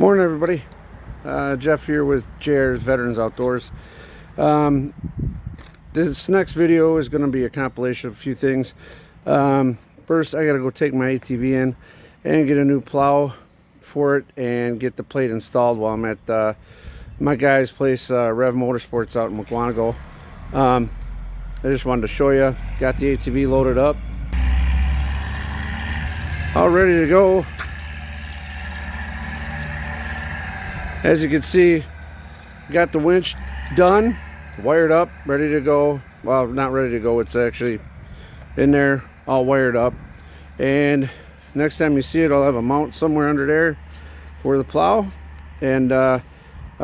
Morning, everybody. Jeff here with JR's Veterans Outdoors. This next video is going to be a compilation of a few things. First, I got to go take my ATV in and get a new plow for it and get the plate installed while I'm at my guy's place, Rev Motorsports out in McGuanago. I just wanted to show you. Got the ATV loaded up, all ready to go. As you can see, got the winch done, wired up, ready to go. Well, not ready to go, it's actually in there, all wired up. And next time you see it, I'll have a mount somewhere under there for the plow. And I'll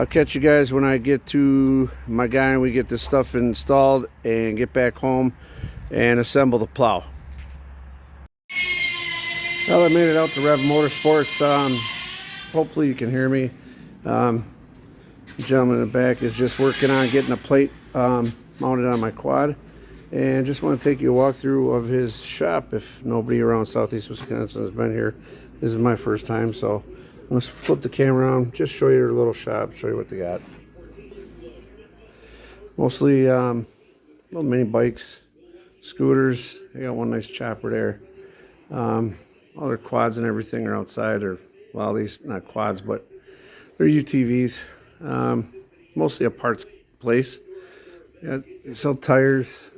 catch you guys when I get to my guy and we get this stuff installed and get back home and assemble the plow. Well, I made it out to Rev Motorsports. Hopefully you can hear me. The gentleman in the back is just working on getting a plate mounted on my quad, and just want to take you a walkthrough of his shop. If nobody around Southeast Wisconsin has been here, this is my first time, so let's flip the camera around, just show you their little shop, show you what they got. Mostly little mini bikes, scooters. They got one nice chopper there. All their quads and everything are outside, or well, these not quads, but they're UTVs. Mostly a parts place. Yeah, they sell tires.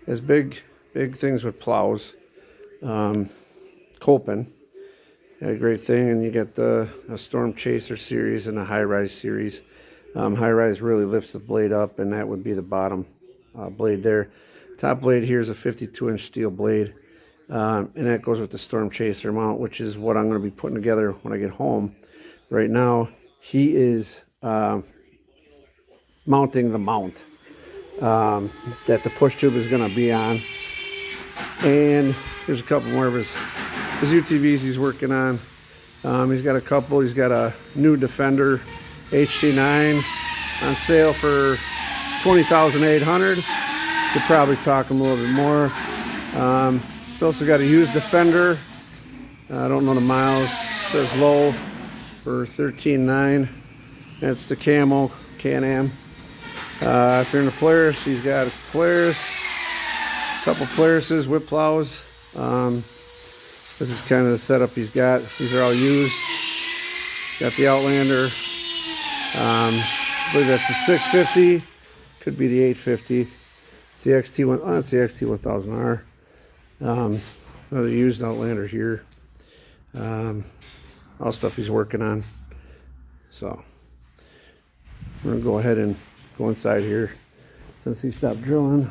Has big things with plows. Kolpin, a great thing, and you get a Stormchaser series and a high rise series. High rise really lifts the blade up, and that would be the bottom blade there. Top blade here is a 52-inch steel blade, and that goes with the Stormchaser mount, which is what I'm going to be putting together when I get home. Right now, he is mounting the mount that the push tube is going to be on. And here's a couple more of his UTVs he's working on. He's got a couple. He's got a new Defender HD9 on sale for $20,800. Could probably talk him a little bit more. He's also got a used Defender. I don't know the miles. It says low. For $13,900. That's the camo Can-Am. If you're in the Polaris, he's got a Polaris, a couple Polarises, whip plows. This is kind of the setup he's got. These are all used. Got the Outlander. I believe that's the 650. Could be the 850. It's the XT1. Oh, it's the XT1000R. Another used Outlander here. All stuff he's working on. So we're gonna go ahead and go inside here since he stopped drilling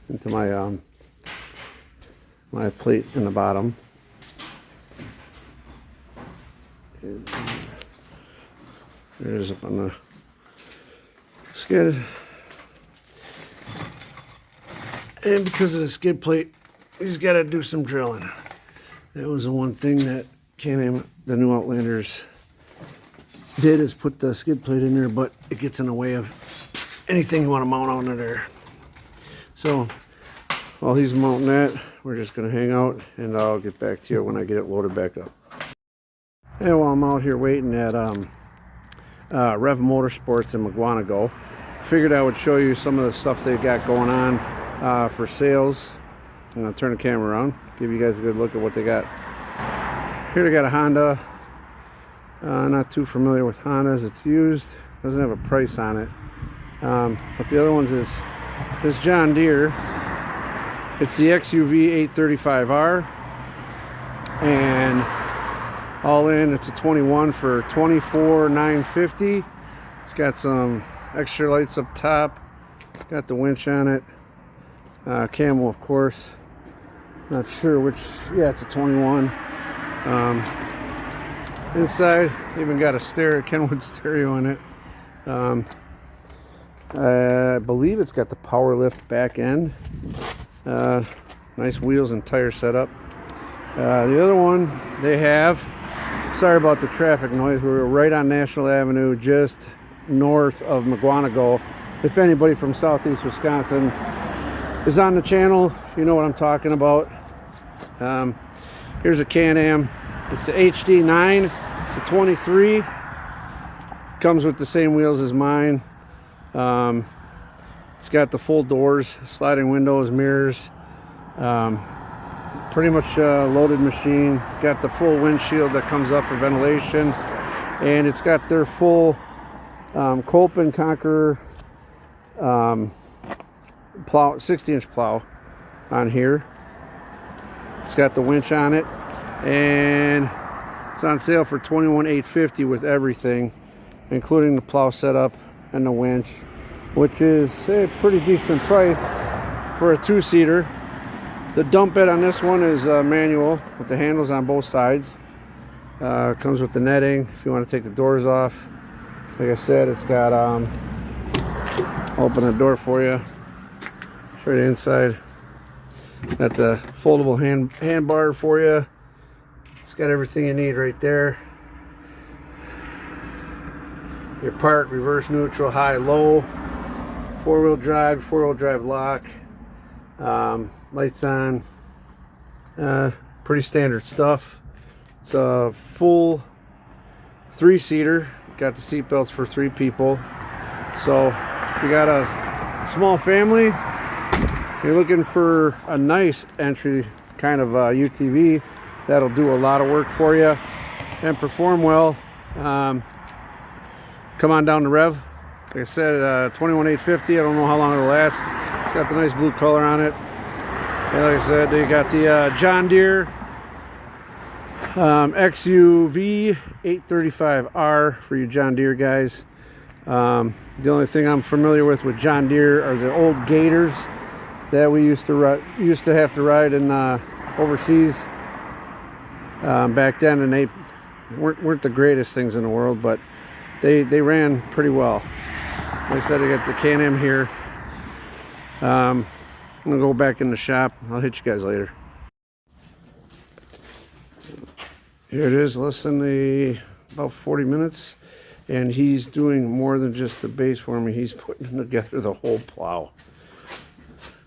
into my my plate in the bottom. And there it is up on the skid. And because of the skid plate, he's got to do some drilling. That was the one thing that Can-Am, the new Outlanders, did, is put the skid plate in there, but it gets in the way of anything you want to mount onto there. So while he's mounting that, we're just going to hang out, and I'll get back to you when I get it loaded back up. And while I'm out here waiting at Rev Motorsports in McGuanago, figured I would show you some of the stuff they've got going on for sales. I'm going to turn the camera around, give you guys a good look at what they got. Here they got a Honda. Not too familiar with Hondas. It's used. Doesn't have a price on it. But the other ones is this John Deere. It's the XUV 835R. And all in, it's a 21 for $24,950. It's got some extra lights up top. Got the winch on it. Camo, of course. Not sure which. Yeah, it's a 21. Inside, even got a Kenwood stereo in it. I believe it's got the power lift back end. Nice wheels and tire setup. The other one they have, sorry about the traffic noise, we were right on National Avenue, just north of McGuanago. If anybody from Southeast Wisconsin is on the channel, you know what I'm talking about. Here's a Can-Am. It's the HD9 It's a 23. Comes with the same wheels as mine. It's got the full doors, sliding windows, mirrors. Pretty much a loaded machine. Got the full windshield that comes up for ventilation, and it's got their full Kolpin Conqueror plow, 60-inch plow on here. It's got the winch on it, and it's on sale for $21,850 with everything, including the plow setup and the winch, which is a pretty decent price for a two-seater. The dump bed on this one is manual with the handles on both sides. Comes with the netting if you want to take the doors off. Like I said, it's got open the door for you. Show you the inside. Got the foldable hand bar for you. It's got everything you need right there. Your park, reverse, neutral, high, low, four-wheel drive lock, lights on, pretty standard stuff. It's a full three-seater. Got the seat belts for 3 people. So if you got a small family, you're looking for a nice entry kind of UTV that'll do a lot of work for you and perform well. Come on down to Rev. Like I said, $21,850. I don't know how long it'll last. It's got the nice blue color on it. And like I said, they got the John Deere XU 835R for you John Deere guys. The only thing I'm familiar with John Deere are the old Gators that we used to have to ride in overseas back then, and they weren't the greatest things in the world, but they ran pretty well. Like I said, I got the Can-Am here. I'm gonna go back in the shop. I'll hit you guys later. Here it is, less than about 40 minutes, and he's doing more than just the base for me. He's putting together the whole plow.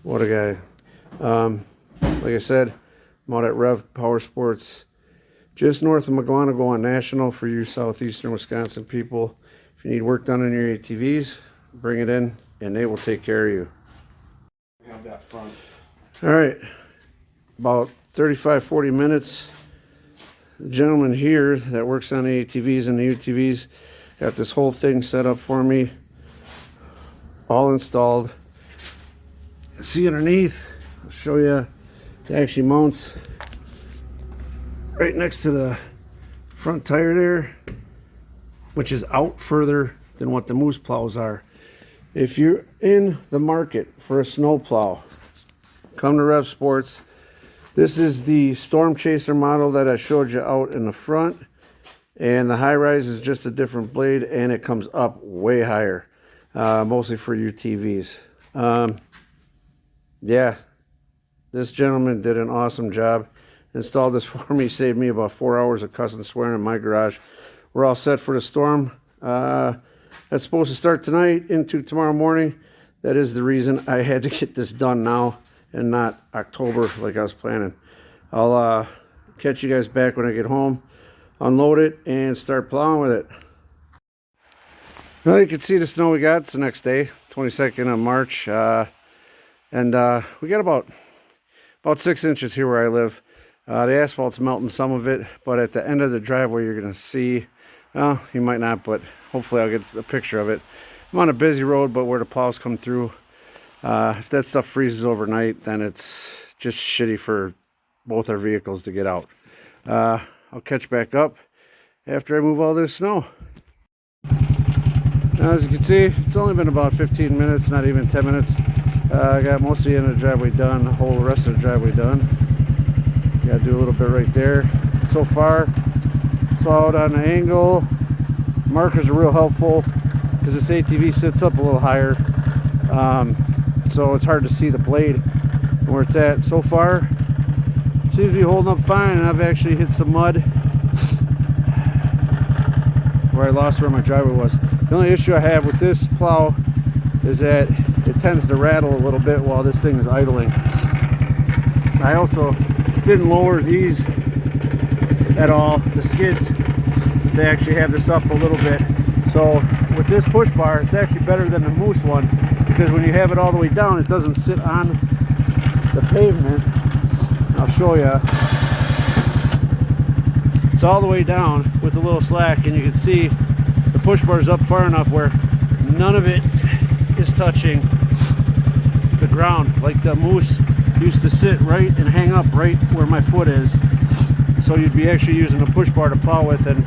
What a guy. Like I said, I'm out at Rev Power Sports, just north of McGuanago on National for you southeastern Wisconsin people. If you need work done on your ATVs, bring it in and they will take care of you. Have that front. All right, about 35-40 minutes. The gentleman here that works on the ATVs and the UTVs got this whole thing set up for me, all installed. See underneath, I'll show you. It actually mounts right next to the front tire there, which is out further than what the Moose plows are. If you're in the market for a snowplow, come to Rev Sports. This is the Stormchaser model that I showed you out in the front, and the high rise is just a different blade, and it comes up way higher, mostly for UTVs. Yeah, this gentleman did an awesome job. Installed this for me, saved me about 4 hours of cussing and swearing in my garage. We're all set for the storm. That's supposed to start tonight into tomorrow morning. That is the reason I had to get this done now and not October like I was planning. I'll catch you guys back when I get home, unload it, and start plowing with it. Well, you can see the snow we got. It's the next day, 22nd of March. And we got about 6 inches here where I live. The asphalt's melting some of it, but at the end of the driveway you're going to see, well, you might not, but hopefully I'll get a picture of it. I'm on a busy road, but where the plows come through, if that stuff freezes overnight, then it's just shitty for both our vehicles to get out. I'll catch back up after I move all this snow. Now, as you can see, it's only been about 15 minutes, not even 10 minutes. I got most of the end of the driveway done, the whole rest of the driveway done. Got to do a little bit right there. So far, plowed on an angle. Markers are real helpful because this ATV sits up a little higher, so it's hard to see the blade where it's at. So far, seems to be holding up fine, and I've actually hit some mud where I lost where my driveway was. The only issue I have with this plow is that it tends to rattle a little bit while this thing is idling. I also didn't lower these at all, the skids. to actually have this up a little bit. So with this push bar, it's actually better than the Moose one, because when you have it all the way down, it doesn't sit on the pavement. I'll show you. It's all the way down with a little slack, and you can see the push bar is up far enough where none of it is touching the ground. Like the Moose used to sit right and hang up right where my foot is. So you'd be actually using a push bar to plow with, and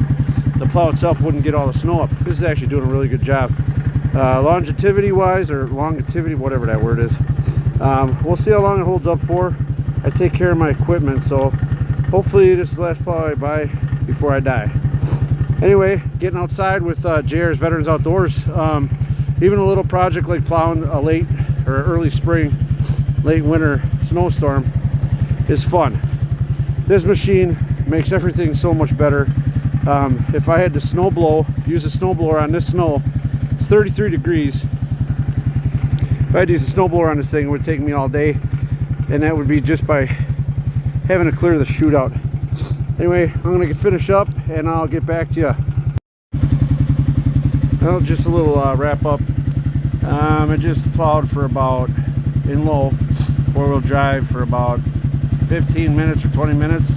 the plow itself wouldn't get all the snow up. This is actually doing a really good job. Longevity wise, or longevity, whatever that word is. We'll see how long it holds up for. I take care of my equipment, so hopefully this is the last plow I buy before I die. Anyway, getting outside with JR's Veterans Outdoors, even a little project like plowing a late or early spring, late winter snowstorm is fun. This machine makes everything so much better. If I had to snow blow, use a snow blower on this snow, it's 33 degrees. If I had to use a snow blower on this thing, it would take me all day, and that would be just by having to clear the chute out. Anyway, I'm gonna finish up and I'll get back to you. Well, just a little wrap up. I just plowed for about, in low, 4-wheel drive for about 15 minutes or 20 minutes,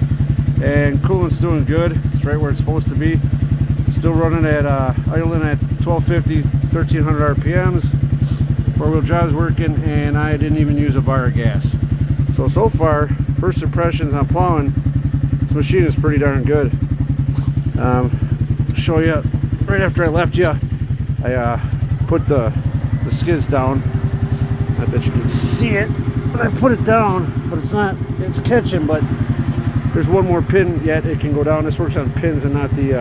and coolant's doing good. It's right where it's supposed to be. Still running at idling at 1250, 1300 RPMs. 4-wheel drive's working, and I didn't even use a bar of gas. So far, first impressions on plowing, this machine is pretty darn good. Show you right after I left you, I put the skids down. Not that you can see it, but I put it down, but it's catching, but there's one more pin yet it can go down. This works on pins and not the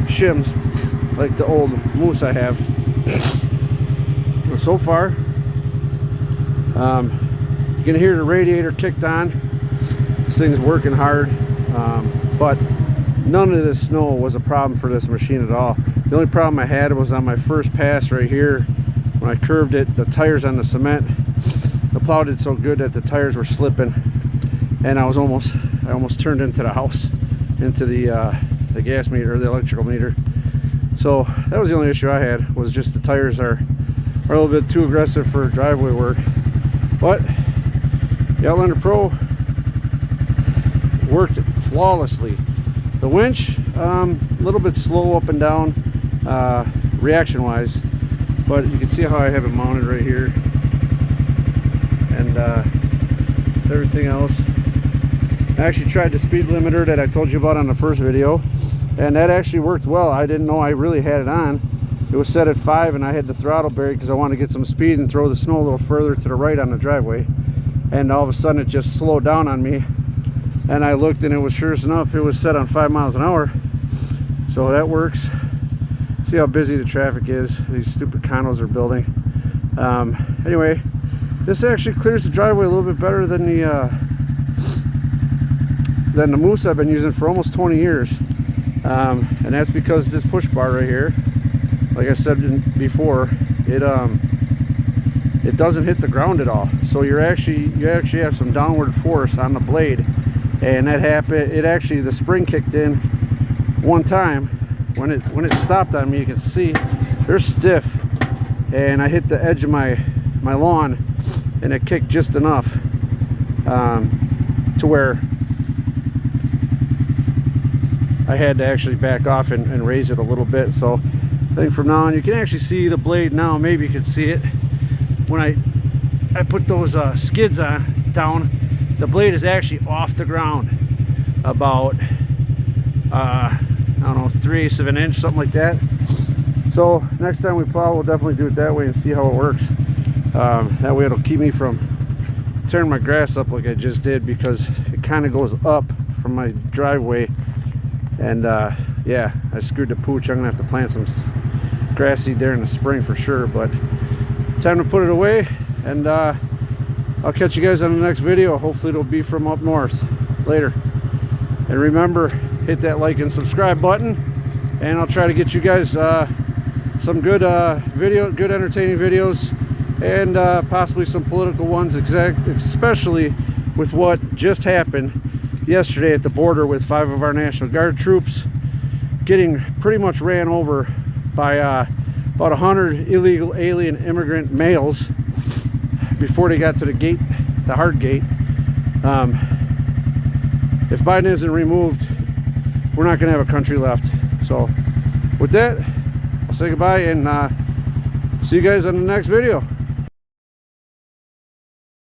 shims like the old Moose I have. So far, you can hear the radiator kicked on. This thing's working hard, but none of this snow was a problem for this machine at all. The only problem I had was on my first pass right here. When I curved it, the tires on the cement, the plow did so good that the tires were slipping, and I almost turned into the house, into the gas meter, or the electrical meter. So that was the only issue I had, was just the tires are a little bit too aggressive for driveway work. But the Outlander Pro worked flawlessly. The winch, a little bit slow up and down reaction wise, but you can see how I have it mounted right here, and everything else. I actually tried the speed limiter that I told you about on the first video, and that actually worked well. I didn't know I really had it on. It was set at 5, and I had the throttle buried because I wanted to get some speed and throw the snow a little further to the right on the driveway. And all of a sudden it just slowed down on me, and I looked, and it was, sure enough, it was set on 5 miles an hour. So that works. See how busy the traffic is. These stupid condos are building. Anyway, this actually clears the driveway a little bit better than the Moose I've been using for almost 20 years. And that's because this push bar right here, like I said before, it doesn't hit the ground at all. So you actually have some downward force on the blade, and that happened. It actually, the spring kicked in one time when it stopped on me. You can see they're stiff, and I hit the edge of my lawn, and it kicked just enough to where I had to actually back off and raise it a little bit. So I think from now on you can actually see the blade now. Maybe you can see it when I put those skids down. The blade is actually off the ground about I don't know, 3/8 of an inch, something like that. So next time we plow, we'll definitely do it that way and see how it works. That way it'll keep me from tearing my grass up like I just did, because it kind of goes up from my driveway. And yeah, I screwed the pooch. I'm gonna have to plant some grass seed there in the spring for sure, but time to put it away. And I'll catch you guys on the next video. Hopefully it'll be from up north later. And remember, hit that like and subscribe button, and I'll try to get you guys some good good entertaining videos, and possibly some political ones, especially with what just happened yesterday at the border with 5 of our National Guard troops getting pretty much ran over by about 100 illegal alien immigrant males before they got to the gate, the hard gate. If Biden isn't removed, we're not going to have a country left. So with that, I'll say goodbye and see you guys on the next video.